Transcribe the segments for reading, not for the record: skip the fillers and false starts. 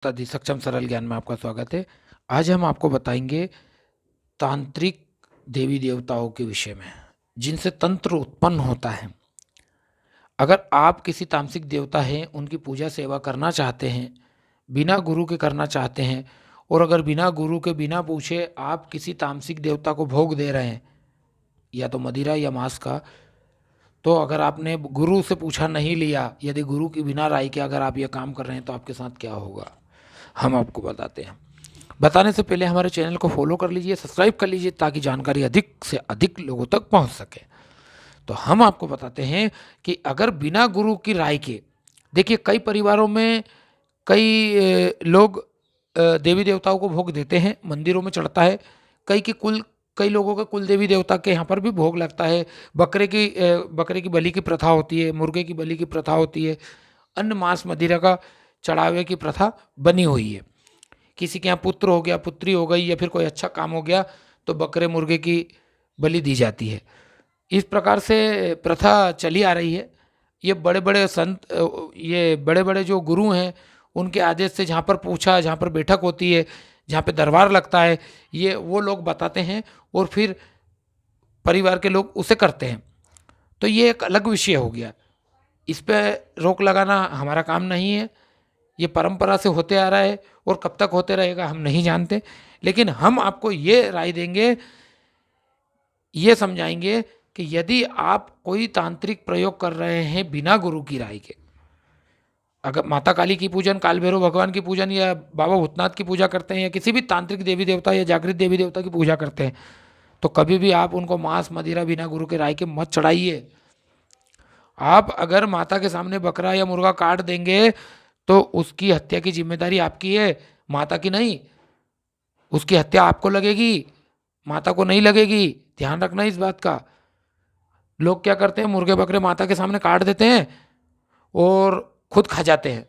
तदि सक्षम सरल ज्ञान में आपका स्वागत है। आज हम आपको बताएंगे तांत्रिक देवी देवताओं के विषय में, जिनसे तंत्र उत्पन्न होता है। अगर आप किसी तामसिक देवता हैं, उनकी पूजा सेवा करना चाहते हैं, बिना गुरु के करना चाहते हैं, और अगर बिना गुरु के बिना पूछे आप किसी तामसिक देवता को भोग दे रहे हैं, या तो मदिरा या मांस का, तो अगर आपने गुरु से पूछा नहीं लिया, यदि गुरु की बिना राय के अगर आप ये काम कर रहे हैं, तो आपके साथ क्या होगा हम आपको बताते हैं। बताने से पहले हमारे चैनल को फॉलो कर लीजिए, सब्सक्राइब कर लीजिए, ताकि जानकारी अधिक से अधिक लोगों तक पहुंच सके। तो हम आपको बताते हैं कि अगर बिना गुरु की राय के, देखिए कई परिवारों में कई लोग देवी देवताओं को भोग देते हैं, मंदिरों में चढ़ता है। कई लोगों के कुल देवी देवता के यहाँ पर भी भोग लगता है। बकरे की बलि की प्रथा होती है, मुर्गे की बलि की प्रथा होती है, अन्न मांस मदिरा का चढ़ावे की प्रथा बनी हुई है। किसी के यहाँ पुत्र हो गया, पुत्री हो गई, या फिर कोई अच्छा काम हो गया, तो बकरे मुर्गे की बलि दी जाती है। इस प्रकार से प्रथा चली आ रही है। ये बड़े बड़े संत, ये बड़े बड़े जो गुरु हैं, उनके आदेश से जहाँ पर पूछा, जहाँ पर बैठक होती है, जहाँ पे दरबार लगता है, ये वो लोग बताते हैं और फिर परिवार के लोग उसे करते हैं। तो ये एक अलग विषय हो गया, इस पे रोक लगाना हमारा काम नहीं है। ये परंपरा से होते आ रहा है और कब तक होते रहेगा हम नहीं जानते, लेकिन हम आपको ये राय देंगे, ये समझाएंगे कि यदि आप कोई तांत्रिक प्रयोग कर रहे हैं बिना गुरु की राय के, अगर माता काली की पूजन, काल भैरव भगवान की पूजन, या बाबा भूतनाथ की पूजा करते हैं, या किसी भी तांत्रिक देवी देवता या जागृत देवी देवता की पूजा करते हैं, तो कभी भी आप उनको मांस मदिरा बिना गुरु के राय के मत चढ़ाइए। आप अगर माता के सामने बकरा या मुर्गा काट देंगे, तो उसकी हत्या की जिम्मेदारी आपकी है, माता की नहीं। उसकी हत्या आपको लगेगी, माता को नहीं लगेगी। ध्यान रखना इस बात का। लोग क्या करते हैं, मुर्गे बकरे माता के सामने काट देते हैं और खुद खा जाते हैं।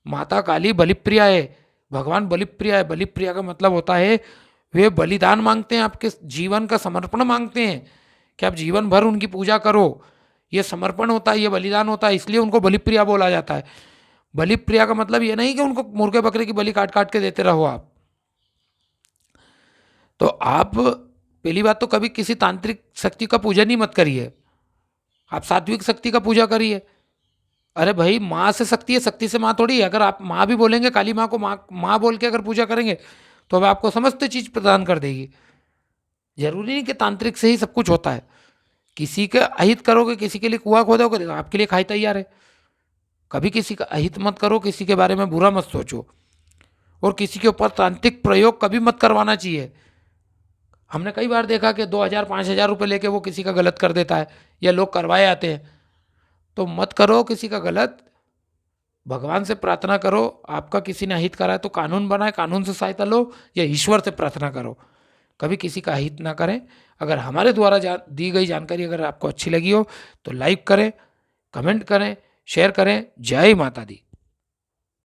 माता काली बलिप्रिया है, भगवान बलिप्रिया है। बलिप्रिया का मतलब होता है वे बलिदान मांगते हैं, आपके जीवन का समर्पण मांगते हैं कि आप जीवन भर उनकी पूजा करो। ये समर्पण होता है, ये बलिदान होता है, इसलिए उनको बलिप्रिया बोला जाता है। बलिप्रिया का मतलब ये नहीं कि उनको मुर्गे बकरे की बलि काट काट के देते रहो आप। तो आप पहली बात तो कभी किसी तांत्रिक शक्ति का पूजन ही मत करिए, आप सात्विक शक्ति का पूजा करिए। अरे भाई, माँ से शक्ति है, शक्ति से माँ थोड़ी है। अगर आप माँ भी बोलेंगे, काली माँ को माँ माँ बोल के अगर पूजा करेंगे, तो वह आपको समस्त चीज प्रदान कर देगी। जरूरी नहीं कि तांत्रिक से ही सब कुछ होता है। किसी का अहित करोगे, किसी के लिए कुआं खोदोगे, तो आपके लिए खाई तैयार है। कभी किसी का अहित मत करो, किसी के बारे में बुरा मत सोचो, और किसी के ऊपर तांत्रिक प्रयोग कभी मत करवाना चाहिए। हमने कई बार देखा कि 2,000-5,000 रुपये लेके वो किसी का गलत कर देता है, या लोग करवाए आते हैं। तो मत करो किसी का गलत, भगवान से प्रार्थना करो। आपका किसी ने अहित करा है तो कानून बनाए, कानून से सहायता लो, या ईश्वर से प्रार्थना करो। कभी किसी का अहित ना करें। अगर हमारे द्वारा दी गई जानकारी अगर आपको अच्छी लगी हो, तो लाइक करें, कमेंट करें, शेयर करें। जय माता दी।